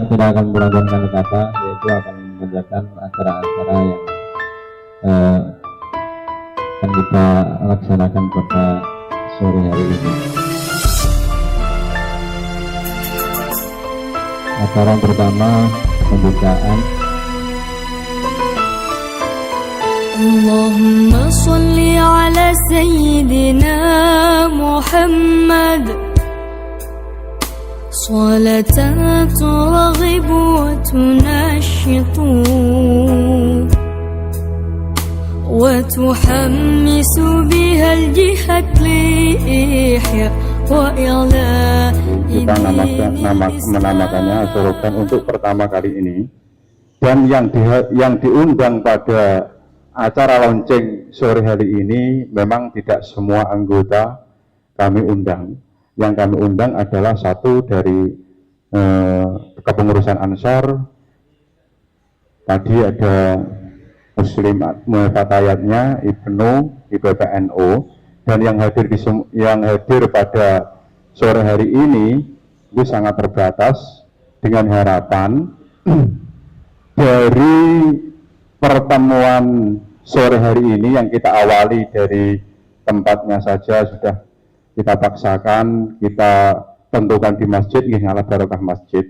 tidak akan melakukan kata, yaitu akan mengerjakan acara-acara yang akan kita laksanakan pada sore hari ini. Acara yang pertama pembukaan. Allahumma sholli ala sayyidina Muhammad salatan turghibu wa tunashitu wa tuhammisu biha al-jihad li ihya wa ila. Kita menamakannya Soroban untuk pertama kali ini, dan yang diundang pada acara launching sore hari ini memang tidak semua anggota kami undang. Yang kami undang adalah satu dari kepengurusan Ansor. Tadi ada Muslim Fatayatnya, Ibnu, IPPNU, dan yang hadir pada sore hari ini itu sangat terbatas, dengan harapan dari pertemuan sore hari ini yang kita awali dari tempatnya saja sudah kita paksakan, kita tentukan di masjid, ala barokah masjid.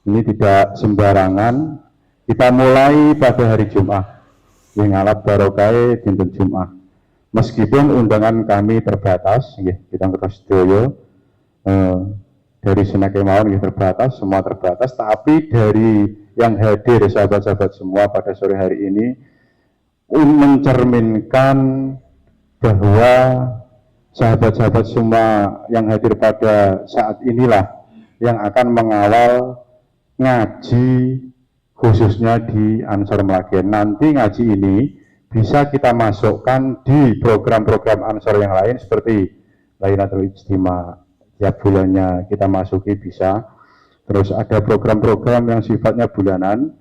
Ini tidak sembarangan. Kita mulai pada hari Jumat, ala barokah dinten Jumat. Meskipun undangan kami terbatas, kita terus doyo dari Senake Mawon terbatas, semua terbatas, tapi dari yang hadir sahabat-sahabat semua pada sore hari ini mencerminkan bahwa sahabat-sahabat semua yang hadir pada saat inilah yang akan mengawal ngaji khususnya di Ansor Mlagen. Nanti ngaji ini bisa kita masukkan di program-program Ansor yang lain seperti Lailatul Ijtima, tiap bulannya kita masuki bisa. Terus ada program-program yang sifatnya bulanan,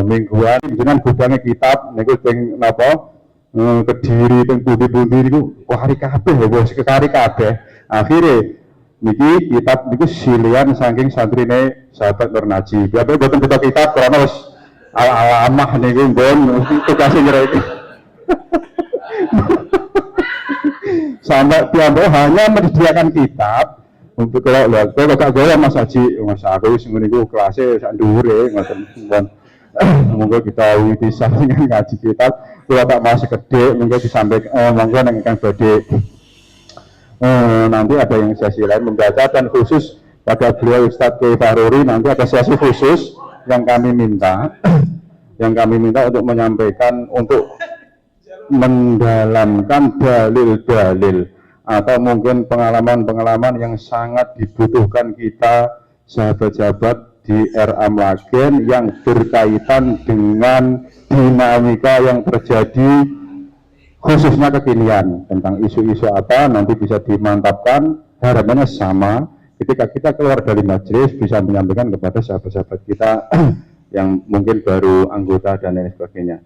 mingguan, dengan gudangnya kitab, niku teng napa Kediri teng pundi-pundi niku kari kabeh lho, wis kekari kabeh. Akhire niki kitab niku silian saking santrine sahabat Nur Najib. Ya boten beto kitab karena wis alamah niku mbon tugas ngreki. Sampai piyambak hanya menyediakan kitab untuk kalau lihat gak goyah Mas Haji, Mas aku wis niku kelasé sak dhuwure ngoten pun. Monggo kita witisah dengan ngaji kitab, kula tak masih gede monggo disampaikan monggo nang ingkang badhe nanti ada yang sesi lain membaca, dan khusus pada beliau Ustadz Kiai Fahruri nanti ada sesi khusus yang kami minta untuk menyampaikan, untuk mendalamkan dalil-dalil atau mungkin pengalaman-pengalaman yang sangat dibutuhkan kita sahabat-sahabat di RA Mlagen yang berkaitan dengan dinamika yang terjadi khususnya kekinian tentang isu-isu apa nanti bisa dimantapkan. Harapannya sama, ketika kita keluar dari majelis bisa menyampaikan kepada sahabat-sahabat kita yang mungkin baru anggota dan lain sebagainya.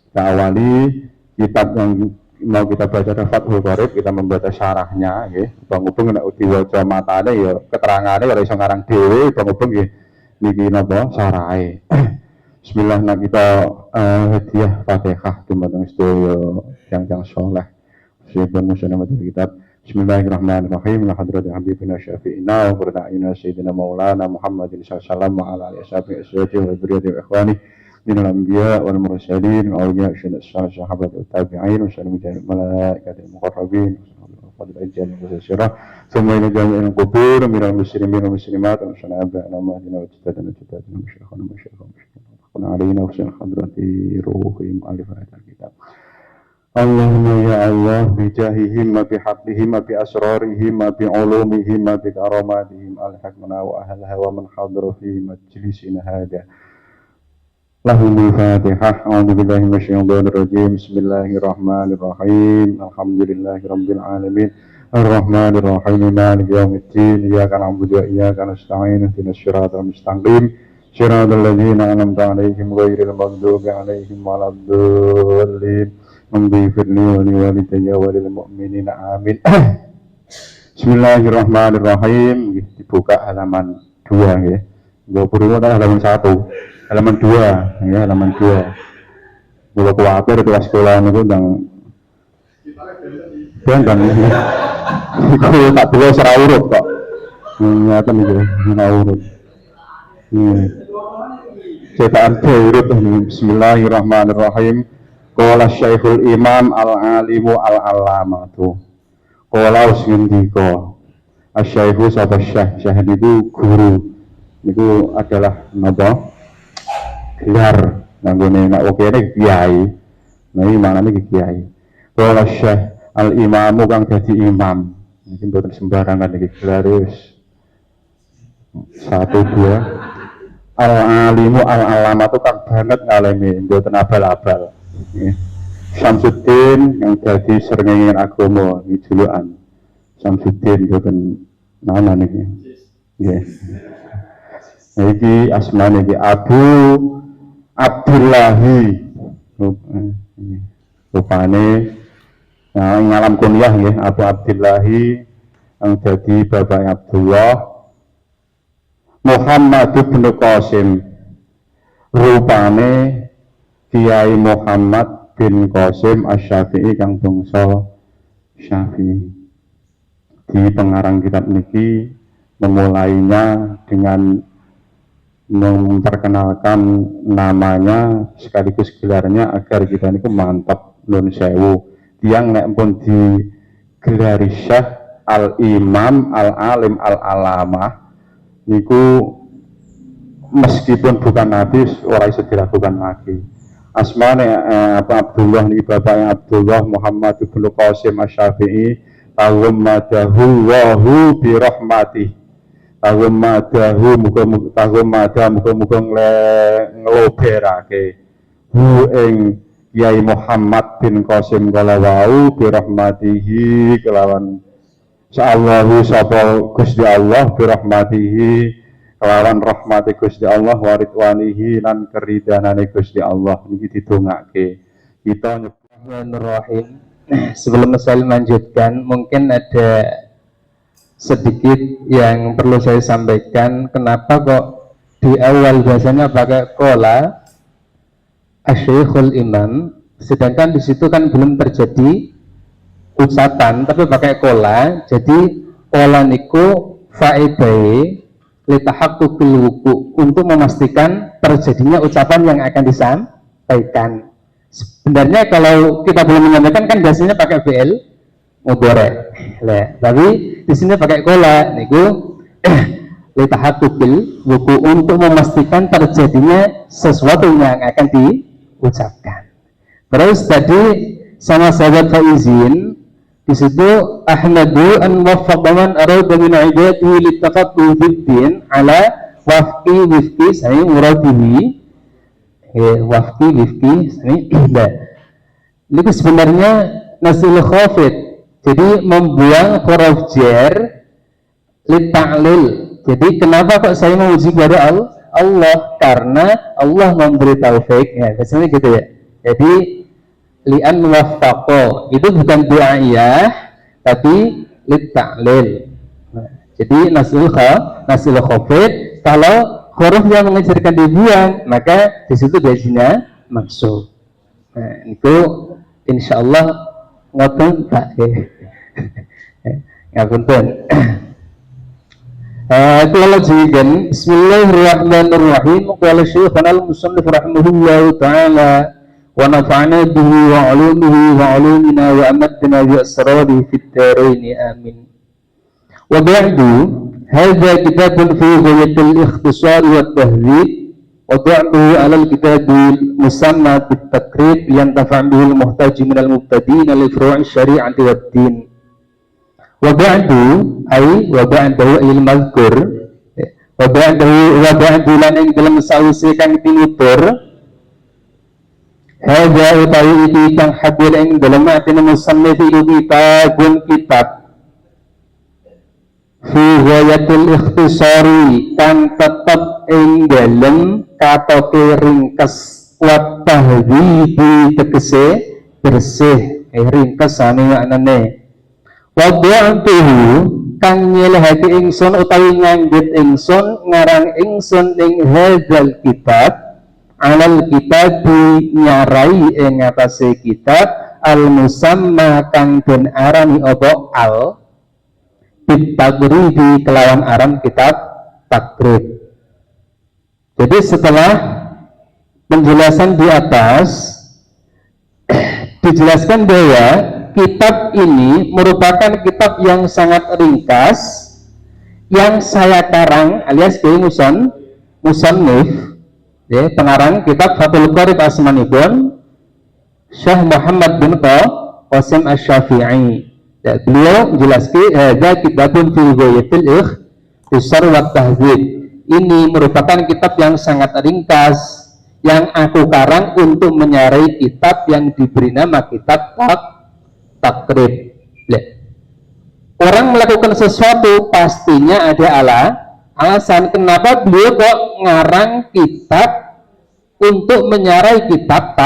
Kita awali kitab yang mau kita baca adalah Fathul Qorib, kita membaca syarahnya Bang Ubung nek diwaca matane ya keterangane ora iso ngarang dhewe, Bang Ubung niki napa syarahe. Bismillah, kita hadiah Fatihah dumateng sedaya yang saleh. Sipun muslimatul kitab. Bismillahirrahmanirrahim. La hadrati habibina syafi'ina wa qurra'ina sayyidina maulana Muhammadin sallallahu alaihi wasallam wa ala alihi wa dzurriyyati wa ikhwani minal anbiya wal mursalin wa awliya sahabat wa tabi'in wa sallallahu alaihi malaikatil muqarrabin fadil ajal wa syirah thumma ila jami'il qubur minal muslimin wal muslimat wa sallallahu alaihi wa sallam wa masyayikhuna alaina wa sallallahu hadrati ruhi mu'allifat kitab. Allahumma ya Allah bijahihim wa bihaqqihim wa bi asrarihim wa bi ulumihim wa bi karamatihim alhaqna wa ahlaha wa man hadara fi majlisina hada. Lahumul Fatihah. A'udzubillahi minasyaitonir rajim. Bismillahirrahmanirrahim. Alhamdulillahirabbil alamin. Ar-Rahmanir Rahim. Maliki yaumiddin. Iyyaka na'budu wa iyyaka nasta'in. Ihdinas siratal mustaqim. Shiratal ladzina an'amta 'alaihim ghairil maghdubi 'alaihim waladdallin. Rabbi firli wa li walidayya wa lil mu'minina amin. Bismillahirrahmanirrahim. Dibuka halaman 2 nggih. Nggo purun halaman 1. Halaman 2 ya, halaman 2. Kula kuwatir kelas sekolah niku ndang banggan. Iku tak delok ora urut kok. Ngaten iki, ora urut. Cetakan urut. Bismillahirrahmanirrahim. Qala Syekhul Imam Al-Alimu Al-Allamatu. Qala usindika. Asy-Syaikhu sapa Syekh niku guru. Niku adalah napa? Gelar nanggone nek kene kiai. Nah iki manane kiai. Qala Syekh Al-Imamu kang dadi imam. Iki mboten sembarangan iki gelar wis 1 2. Al-Alimu Al-Allamatu kang banget ngalemi, mboten abal-abal. Syamsuddin yang jadi srengenge agama iki julukan Syamsuddin mboten nama niki. Nggih. Iki asmane iki Abu Abdullahi. Rupane ngalam kunyah nggih Abu Abdullahi yang jadi bapak Abdullah Muhammad bin Qasim. Rupane Kiai Muhammad bin Qasim Asy-Syafi'i kang bangsa Syafi'i. Di pengarang kitab niki memulainya dengan memperkenalkan namanya sekaligus gelarnya agar kita niku mantap nun sewu. Tiang nek pun di gelari Syekh Al-Imam Al-Alim Al-Alamah niku meskipun bukan nabi ora iso dilakukan lagi. Asmane Abdullah niki bapaknya Abdullah Muhammad bin Qasim Asy-Syafi'i tawammadahu wahu bi rahmatih. Tawammadahu muga-muga ngloberake hu ing Kiai Muhammad bin Qasim kala wau bi rahmatihi kelawan insyaallah sapa Gusti Allah bi rahmatihi kelawan rahmati Gusti Allah waridwanihi lan keridanane Gusti Allah niki didongake kita Bismillahirrahmanirrahim. Sebelum saya lanjutkan mungkin ada sedikit yang perlu saya sampaikan. Kenapa kok di awal biasanya pakai kola Asy-Syekhul Imam, sedangkan di situ kan belum terjadi ucapan tapi pakai kola. Jadi kola niku faedahe litahaqquqil wuqu, untuk memastikan terjadinya ucapan yang akan disampaikan. Sebenarnya kalau kita belum menyampaikan kan biasanya pakai fi'il mudhari'. Tapi di sini pakai kola niku litahaqquqil wuqu, untuk memastikan terjadinya sesuatu yang akan diucapkan. Terus tadi sama sahabat Faizin di situ Ahmadu an waffaqaman arada min ibadihi litaqattu biddin ala wafqi wifqi sami muradihi. Wafqi wifqi sami itu sebenarnya nasil khafid, jadi membuang huruf jar lita'lil. Jadi kenapa kok saya memuji kepada Allah? Karena Allah memberi taufik ya, biasanya gitu ya. Jadi li'an waffaqo itu bukan du'a'iyah tapi lit-ta'lil. Jadi nasil khafid, kalau huruf yang mengajarkan dibuang maka di situ biasanya maksud. Nah, itu insyaallah ngoten Pak. Ngapunten. Kalau jigen Bismillahirrahmanirrahim. Qala Syekhana al-Musannif rahimahullahu taala wa nafa'na bihi wa 'ulumihi wa 'ulumina wa amatna bi asrarihi fid dharain amin. Wa ba'du hadha kitabun fi ghayatil ikhtisar wa tahdhib wa ba'duhu 'ala al-kitabil musamma bit takrib yantafa' bihi al-muhtaj min al-mubtadi'in li furu'i syari'ati wad din. Wa ba'du ay wa ba'dahu al-mazkur wa ba'du lan ing dalam sawise kang tinutur hadza utawi iki kang hadir ing dalam atin musannif kitabun kitab fi ghayatil ikhtisari kang tetep ing dalem katoke ringkes wa tahdhibi tegese bersih ringkes sami maknane wa ba'duhu kang nyelehake ingsun utawi nganggut ingsun ngarang ingsun ing hadzal kitab alal kitab nyarai ing atase kitab al musamma kang den arani apa al bitagribi kelawan aran kitab takrib. Jadi setelah penjelasan di atas dijelaskan bahwa kitab ini merupakan kitab yang sangat ringkas yang saya karang alias musannif ya, pengarang kitab Fathul Qorib Asmanipun Syekh Muhammad bin Qasim Asy-Syafi'i. Ya, beliau menjelaskan ada kitabun fi ghayatil ikhtisar wa tahdzib. Ini merupakan kitab yang sangat ringkas yang aku karang untuk menyarai kitab yang diberi nama kitab takrib. Orang melakukan sesuatu pastinya ada alasan kenapa beliau kok ngarang kitab untuk menyarai kitab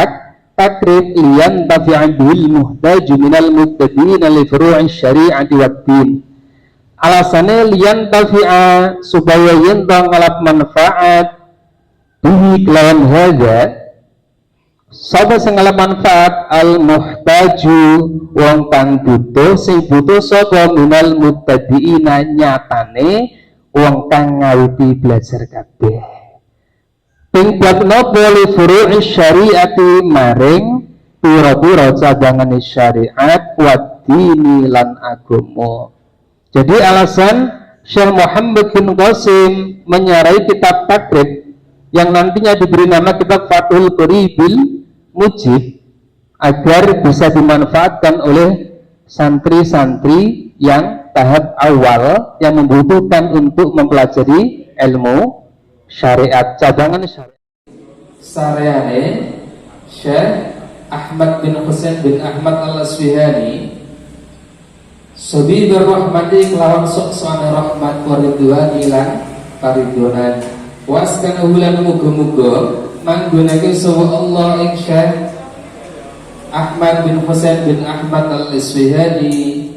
takrib liyan tafi'adul muhtaju minal muttadin li furu'i syari'ati wad din. Alasannya liyan tafi'a supaya yen ngalap manfaat bihi kelawan hadza sapa sing ngalap manfaat al muhtaju wong kang butuh sing butuh sapa minal muttadiina nyatane wong kang ngawiti belajar kabeh ping bab napa li furu'i syari'ati maring pira-pira cabangane syariat wa dini lan agama. Jadi alasan Syekh Muhammad bin Qasim menyarai kitab takrib yang nantinya diberi nama kitab Fathul Qoribil Mujib agar bisa dimanfaatkan oleh santri-santri yang tahap awal yang membutuhkan untuk mempelajari ilmu syariat cadangan syariat. Sareane Syekh Ahmad bin Husain bin Ahmad Al-Asfihani Subibir rahmati kelawan sok-sokan rahmat waridwan ilang paridhonan waskan ulan muga-muga manggonake sawa Allah ing Syekh Ahmad bin Husain bin Ahmad Al-Asfihani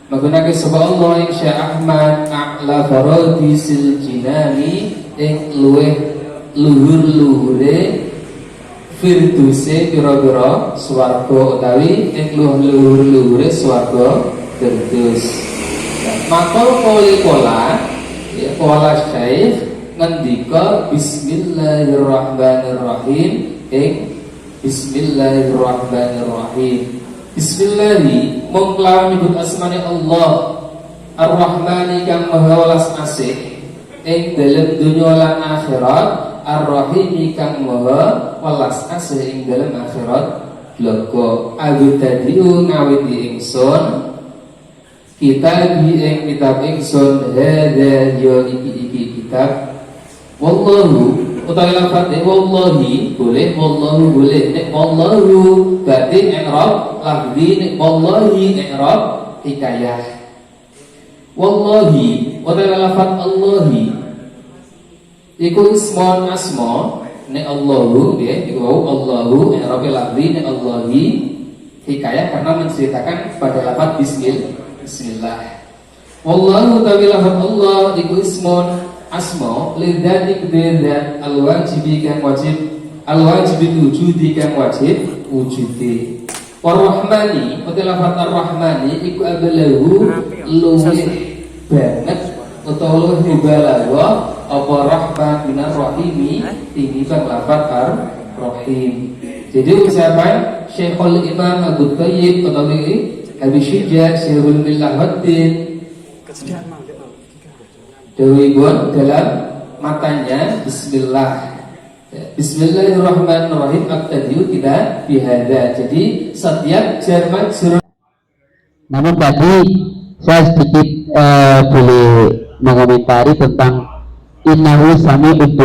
manggonake sawa Allah ing Syekh Ahmad a'la faradisil jinani ing luweh luhur-luhure firduse pira-pira swarga utawi ing luhur-luhure swarga Terus makol koli kola ya kola Syekh ngendika bismillahirrahmanirrahim bismillahirrahmanirrahim bismillahi mongklawan nyebut asmane Allah ar-Rahmani kang maha welas asih ing dalem dunya lan akhirat ar-Rahimi kang maha welas asih ing dalem akhirat bloko abdadiu ngawiti ingsun kitab ing kitab ingsun hadza yo iki kitab wallahu utawi lafaz wallahi boleh wallahu boleh nek wallahu berarti i'rab lafzi nek wallahi i'rab hikayah wallahi utawi lafaz allahi iku ismun asma nek allahu nggih iku allahu i'rab lafzi nek allahi hikayah karena menceritakan pada lafaz Bismillah. Wallahu ta'ala Allah iku ismun asma lidzati bidzat alwajibi kang wajib alwajibi wujudi kang wajib wujudi. Ar-Rahmani utawa lafaz Ar-Rahmani iku ablahu luwih banget utawa luwih mubalagha apa rahman minar rahimi tinimbang lafaz Ar-Rahim. Jadi ucapan Syekhul Imam Abu Thayyib utawi Abi Syija Syekhul Milahuddin Dawibun dalam matanya Bismillah Bismillahirrahmanirrahim Abtadiu tidak bihada. Jadi setiap jar majrur. Namun tadi saya sedikit boleh mengomentari tentang innahu sami'ud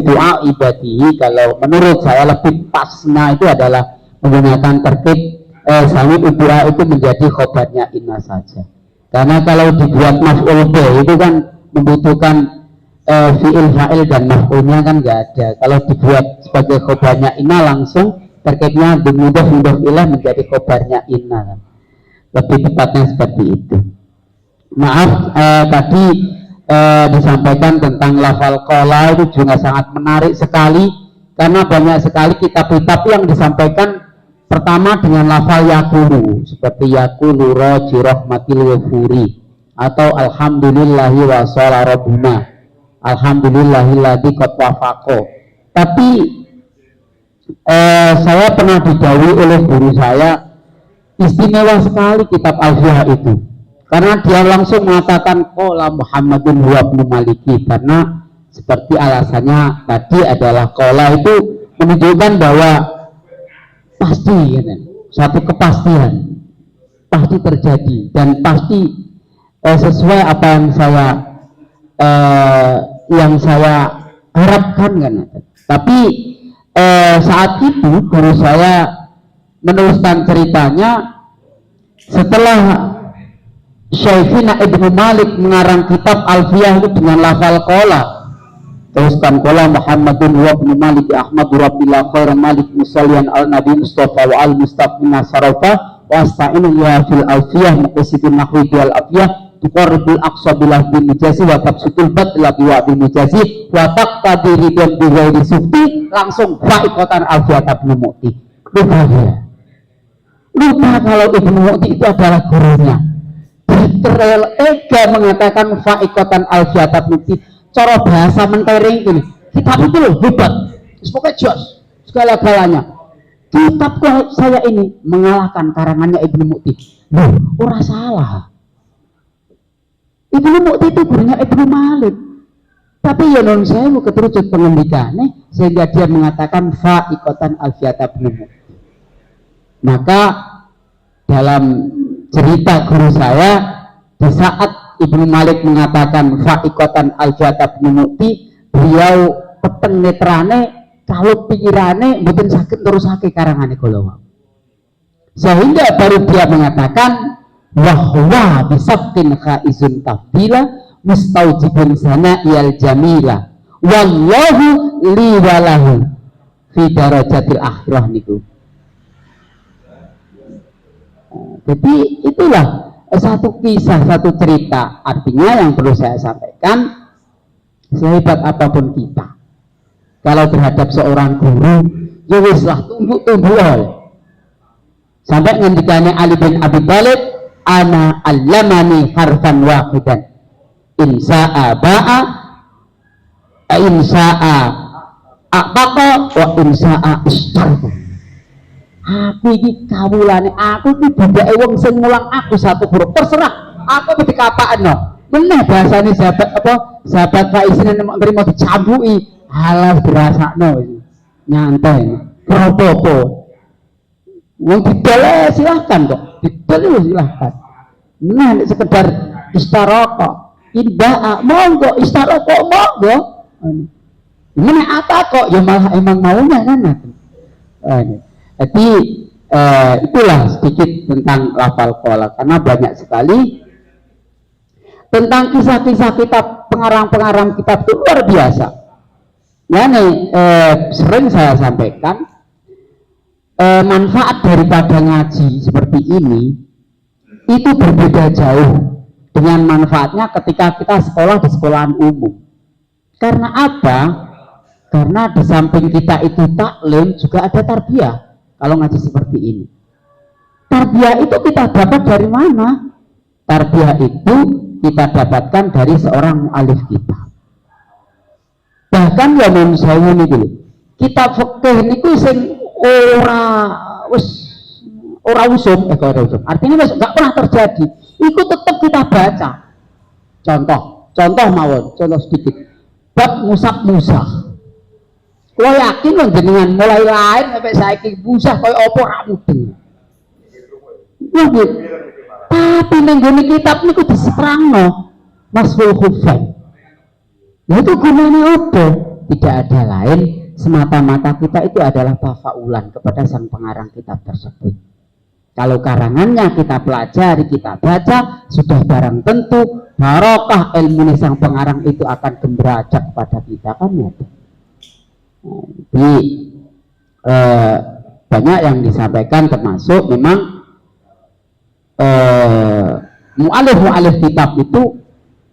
du'a ibadihi. Kalau menurut saya lebih pasnya itu adalah menggunakan tertib sami'ud du'a itu menjadi khobarnya inna saja, karena kalau dibuat maf'ul bih itu kan membutuhkan fi'il fa'il dan maf'ulnya kan nggak ada. Kalau dibuat sebagai khobarnya inna langsung terkitnya mudhof ilah menjadi khobarnya inna kan. lebih tepatnya seperti itu. Maaf, tadi disampaikan tentang lafal qala itu juga sangat menarik sekali, karena banyak sekali kitab-kitab yang disampaikan pertama dengan lafal yakulu, seperti yakulu roji rahmatil ghafuri, atau alhamdulillahi wa shala rabbuna, alhamdulillahilladzi qad wafaqo. Tapi saya pernah didhawuhi oleh guru saya, istimewa sekali kitab Alfiyah itu, karena dia langsung mengatakan qala Muhammadun huwa ibnu Maliki, karena seperti alasannya tadi adalah qala itu menunjukkan bahwa pasti, satu kepastian pasti terjadi dan pasti sesuai apa yang saya harapkan kan. Tapi saat itu guru saya meneruskan ceritanya setelah Syafi'ina Ibnu Malik mengarang kitab Alfiyah itu dengan lafal qala, teruskan qala Muhammadun wa ibnu Malik Ahmad Rabbillah khairan Malik musallian al Nabi Mustafa wa al Mustaqina Sarafa wa asta'inu ya fil Alfiyah muqasidin nahwi bil Alfiyah tuqarribul aqsa bilah bin mujasi wa tabsutul batla biwa bin mujasi wa taqtadi ridwan bi ghairi sufti, langsung fa'iqatan Alfiyah Ibnu Mu'ti. Lupa kalau Ibnu Mu'ti itu adalah gurunya. Tega mengatakan fa'iqatan Alfiyah Ibnu Mu'ti, cara bahasa mentering ini kitab itu loh hebat, pokoknya jos segala-galanya. Kitab saya ini mengalahkan karangannya Ibnu Mu'ti. Loh, ora salah. Ibnu Mu'ti itu gurunya Ibnu Malik, tapi ya non saya mau keterucut pengendikane sehingga dia mengatakan fa'iqatan Alfiyah Ibnu Mu'ti. Maka dalam cerita guru saya, di saat Ibnu Malik mengatakan fa'iqatan Alfiyah Ibnu Mu'ti, beliau peteng netrane kalau pikirane mboten sakit terus sakit karangane kula, sehingga baru dia mengatakan wahwa bisabtin khaizun tafdila mustaujibun sana'iyal jamila wallahu li walahu fi darajatil akhirah niku. Jadi itulah satu kisah, satu cerita. Artinya yang perlu saya sampaikan, sehebat apapun kita, kalau terhadap seorang guru, ya wislah tunggu sampai ngendikane Ali bin Abi Thalib, ana allamani harfan wahidan insa'a ba'a insa'a aqaqa wa insa'a istarqa. Aku ini kawulane, aku ini budake wong sing mulang aku satu huruf, terserah aku mesti kapakno. Meneh bahasane sahabat Faizin nerima dicambuki, halah dirasakno nyantai propo. Wong didol silahkan kok, didol silahkan. Nah, sekedar istaraka, indah, monggo istaraka monggo. Ini apa kok? Ya malah emang maunya kan. Jadi itulah sedikit tentang lafal qala, karena banyak sekali tentang kisah-kisah kitab pengarang-pengarang kitab itu luar biasa. Ya nih, sering saya sampaikan manfaat daripada ngaji seperti ini itu berbeda jauh dengan manfaatnya ketika kita sekolah di sekolahan umum. Karena apa? Karena di samping kita itu taklim juga ada tarbiyah. Kalau ngaji seperti ini, tarbiyah itu kita dapat dari mana? Tarbiyah itu kita dapatkan dari seorang mu'alif kita. Bahkan ya men sawu niku, kitab fikih niku sing ora usum, artinya wis enggak pernah terjadi, itu tetap kita baca. Contoh mawon, contoh sedikit. Bab musab-musah. Kula yakin lho jenengan mulai lahir sampai saiki musah kaya apa ra mudeng. Nggih. Tapi ning gone kitab niku diserangno Masful Khuffain. Nah itu gunanya apa? Tidak ada lain, semata-mata kita itu adalah tafaulan kepada sang pengarang kitab tersebut. Kalau karangannya kita pelajari, kita baca, sudah barang tentu barokah ilmu sang pengarang itu akan gemberajak kepada kita kan ya. Jadi banyak yang disampaikan, termasuk memang mu'alif kitab itu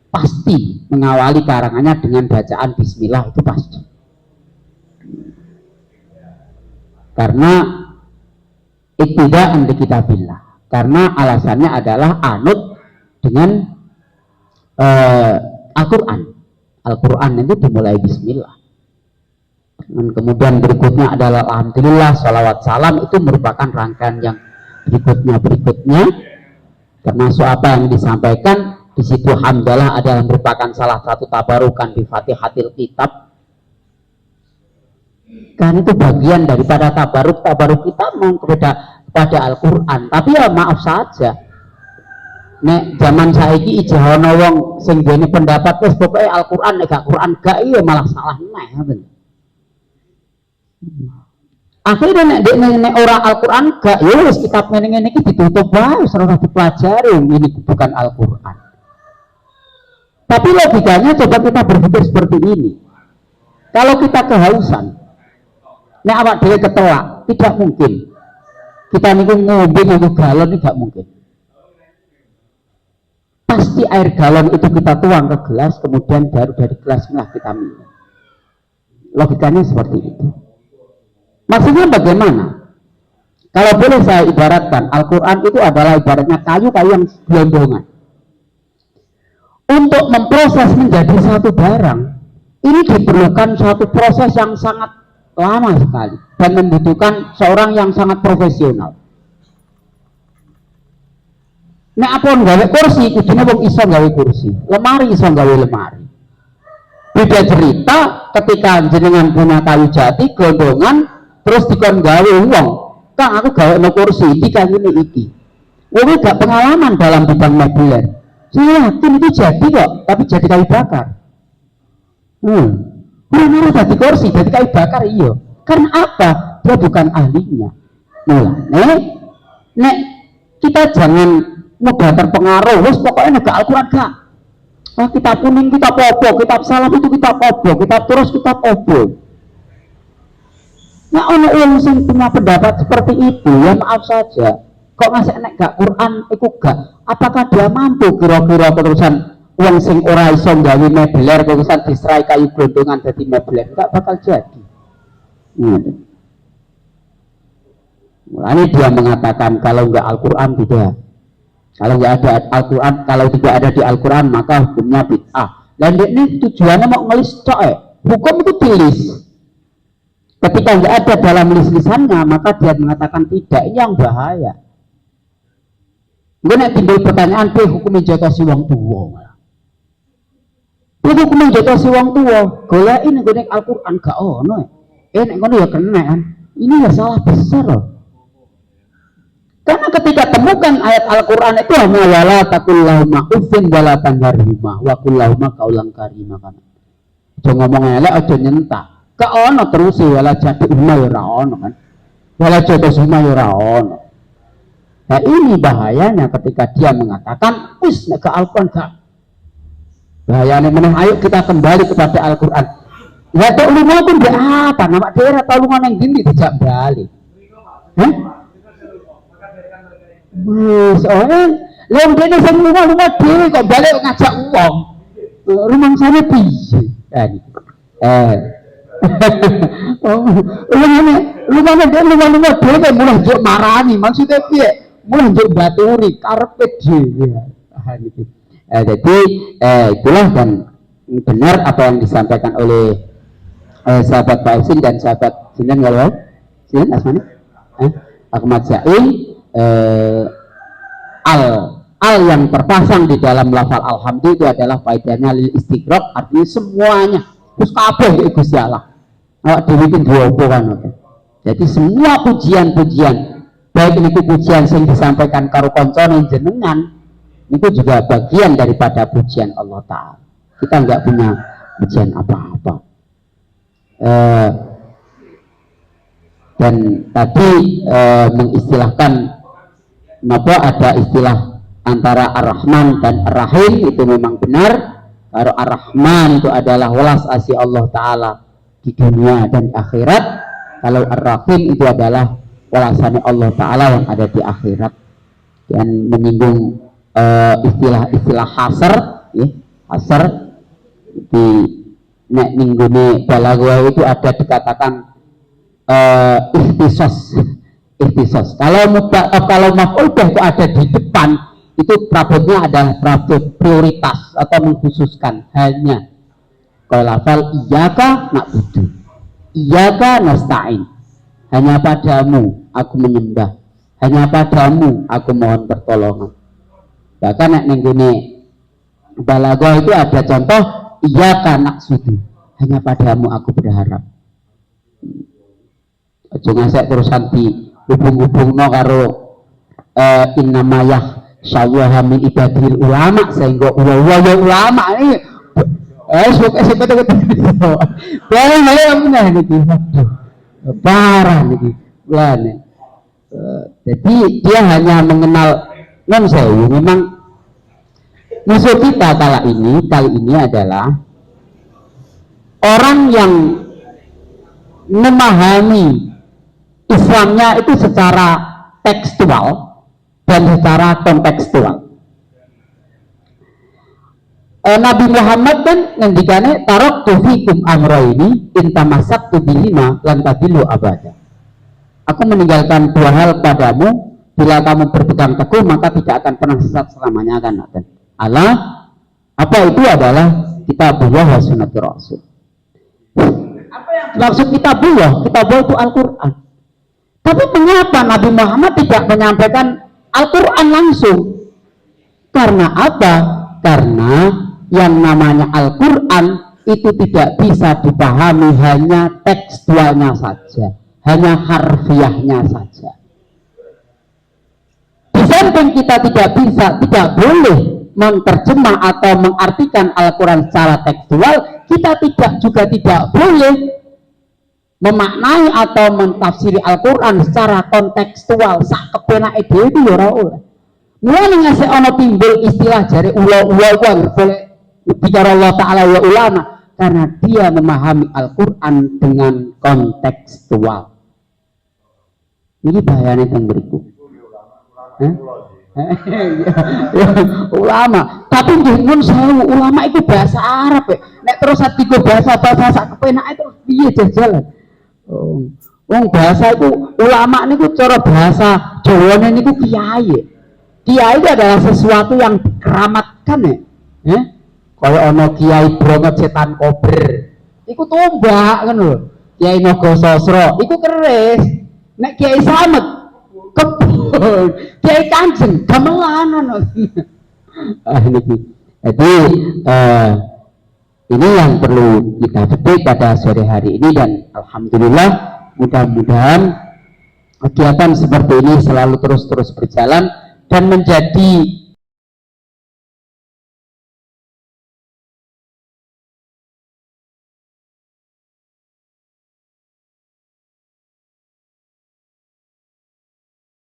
pasti mengawali karangannya dengan bacaan bismillah, itu pasti. Karena iktidaan bi kitabillah, karena alasannya adalah anut dengan Al-Quran itu dimulai bismillah. Dan kemudian berikutnya adalah alhamdulillah, salawat salam, itu merupakan rangkaian yang berikutnya termasuk apa yang disampaikan di situ. Hamdalah adalah merupakan salah satu tabarukan di Fatihatil Kitab, kan itu bagian daripada tabaruk kita kepada Al-Quran. Tapi ya maaf saja, nek zaman saiki ijahono wong sing duweni pendapat wis pokoke Al-Quran nek gak Quran gak, iya malah salah neh. Akhirnya nek ora Al-Quran gak, ya wis kitab ngene-ngene iki ditutup wae, ora dipelajari, ini bukan Al-Quran. Tapi logikanya coba kita berpikir seperti ini. Kalau kita kehausan, nek awak dhewe ketelak, tidak mungkin kita niku ngombe nganggo galon, ini gak mungkin. Pasti air galon itu kita tuang ke gelas, kemudian baru dari gelas inilah kita minum. Logikanya seperti itu. Maksudnya bagaimana? Kalau boleh saya ibaratkan, Al-Quran itu adalah ibaratnya kayu-kayu yang gelondongan. Untuk memproses menjadi satu barang, ini diperlukan suatu proses yang sangat lama sekali dan membutuhkan seorang yang sangat profesional. Nek apa nggawe kursi, kudune wong iso nggawe kursi, lemari iso nggawe lemari. Beda cerita ketika jenengan punya kayu jati gelondongan, terus dikon gawe wong, Kang aku gawe no kursi iki kayune iki. Wong gak pengalaman dalam bidang mobiler. Saya yakin itu jadi kok, tapi jadi kayu bakar. Benar jadi kursi, jadi kayu bakar, iya. Karena apa? Dia bukan ahlinya. Nek kita jangan mudah terpengaruh. Wes pokoknya nek Al-Quran gak. Kitab kuning, kitab opo, kitab salam itu kitab opo, kitab terus kitab opo. Nah, ono yang punya pendapat seperti itu, ya maaf saja. Kok ngasih nek gak Quran iku gak? Apakah dia mampu kira-kira terusan wong sing ora iso gawe mebeler terusan diserai kayu glondongan dadi mebeler? Gak bakal jadi. Mulanya dia mengatakan kalau enggak Al-Quran tidak. Kalau enggak ada Al-Quran, kalau tidak ada di Al-Quran maka hukumnya bid'ah. Dan ini tujuannya mau ngelis tok, hukum itu tulis. Ketika enggak ada dalam lis-lisannya maka dia mengatakan tidak, ini yang bahaya. Gue nek timbul pertanyaan, hukumnya jaga si wong tua. Hukumnya jaga si wong tua. Golek ini gue nek Al-Quran gak ono. Nek ngono ya kena kan. Ini ya salah besar loh. Karena ketika temukan ayat Al-Quran itu hanya wala taqullahumma uffin wala tanharhuma wa qullahumma qaulan karima kan. Aja ngomong elek, aja nyentak. Gak ono terus wala jadihuma ya ora ono kan. Wala jadihuma ya ora ono. Nah ini bahayanya ketika dia mengatakan wis nek Al-Quran gak. Bahayanya meneh, ayo kita kembali kepada Al-Quran. Ya tok lunga pun gak apa, nama daerah tau lunga nang ndi dijak balik. Soalnya lha dene sing lunga dhewe kok balik ngajak wong. Rumah sana piye? Lunga dhewe kok mulai njuk marani, maksudnya piye? Mulai njuk baturi karepe dhewe. Jadi itulah dan benar apa yang disampaikan oleh sahabat Pak Usin dan sahabat Sinan Galwa, Sinan Asmani, Ahmad Zain. Al yang terpasang di dalam lafal alhamdulillah itu adalah faedahnya lil istiqraq, artinya semuanya terus kabeh iki Gusti Allah. Awak dhewe iki diopo kan. Jadi semua pujian-pujian, baik itu pujian yang disampaikan karo kancane jenengan, itu juga bagian daripada pujian Allah Ta'ala. Kita enggak punya pujian apa-apa. Dan tadi mengistilahkan kenapa ada istilah antara Ar-Rahman dan Ar-Rahim, itu memang benar. Kalau Ar-Rahman itu adalah welas asih Allah Ta'ala di dunia dan di akhirat. Kalau Ar-Rahim itu adalah welasannya Allah Ta'ala yang ada di akhirat. yang menyinggung istilah-istilah hasr, ya, hasr di nek ninggune balaghah itu ada dikatakan ikhtisos. Kalau maf'ul bih itu ada di depan, itu prabotnya adalah prabot prioritas atau mengkhususkan hanya. Kalau lafal iyyaka na'budu, iyyaka nasta'in, hanya padamu aku menyembah, hanya padamu aku mohon pertolongan. Bahkan nek ning ngene balaghah itu ada contoh iyyaka na'budu, hanya padamu aku berharap. Aja ngasek terusan di hubung-hubungno karo innamayah syawaha min ibadil ulama, sehingga ulama ini suka betul-betul barang niki, parah niki lane. Jadi dia hanya mengenal non sewu. Memang musuh kita kali ini adalah orang yang memahami Islamnya itu secara tekstual dan secara kontekstual. Nabi Muhammad kan ngendikane taraktu fikum amraini in tamassaktu bihima lan tadillu abada. Aku meninggalkan dua hal padamu, bila kamu berpegang teguh maka tidak akan pernah sesat selamanya akan ada. Allah, apa itu adalah kitabullah wa sunnatur rasul. Apa yang dimaksud kitabullah? Kitabullah itu Al-Qur'an. Tapi mengapa Nabi Muhammad tidak menyampaikan Al-Quran langsung? Karena apa? Karena yang namanya Al-Quran itu tidak bisa dipahami hanya tekstualnya saja, hanya harfiahnya saja. Di samping kita tidak boleh menerjemah atau mengartikan Al-Quran secara tekstual, kita tidak boleh memaknai atau mentafsiri Al-Quran secara kontekstual. Sak kepenake dhewe itu ya ora oleh. Mulane ngasih ana timbul istilah jare ula-ula boleh bicara Allah Ta'ala wa ulama, karena dia memahami Al-Quran dengan kontekstual. Ini bahayanya yang berikut. Ulama, tapi mun sewu ulama itu bahasa Arab ya. Nek terus tiga bahasa sak kepenake terus piye jajalan? Bahasa itu ulama niku cara bahasa Jawane niku kiai. Kiai itu adalah sesuatu yang dikeramatkan ya. Kalau ono kiai brongot setan kober, iku tombak kan lho. Kiai Nogososro iku keris. Nek kiai Slamet kebon, kiai Kanjeng gamelan. Jadi ini yang perlu kita petik pada sore hari ini, dan alhamdulillah mudah-mudahan kegiatan seperti ini selalu terus berjalan dan menjadi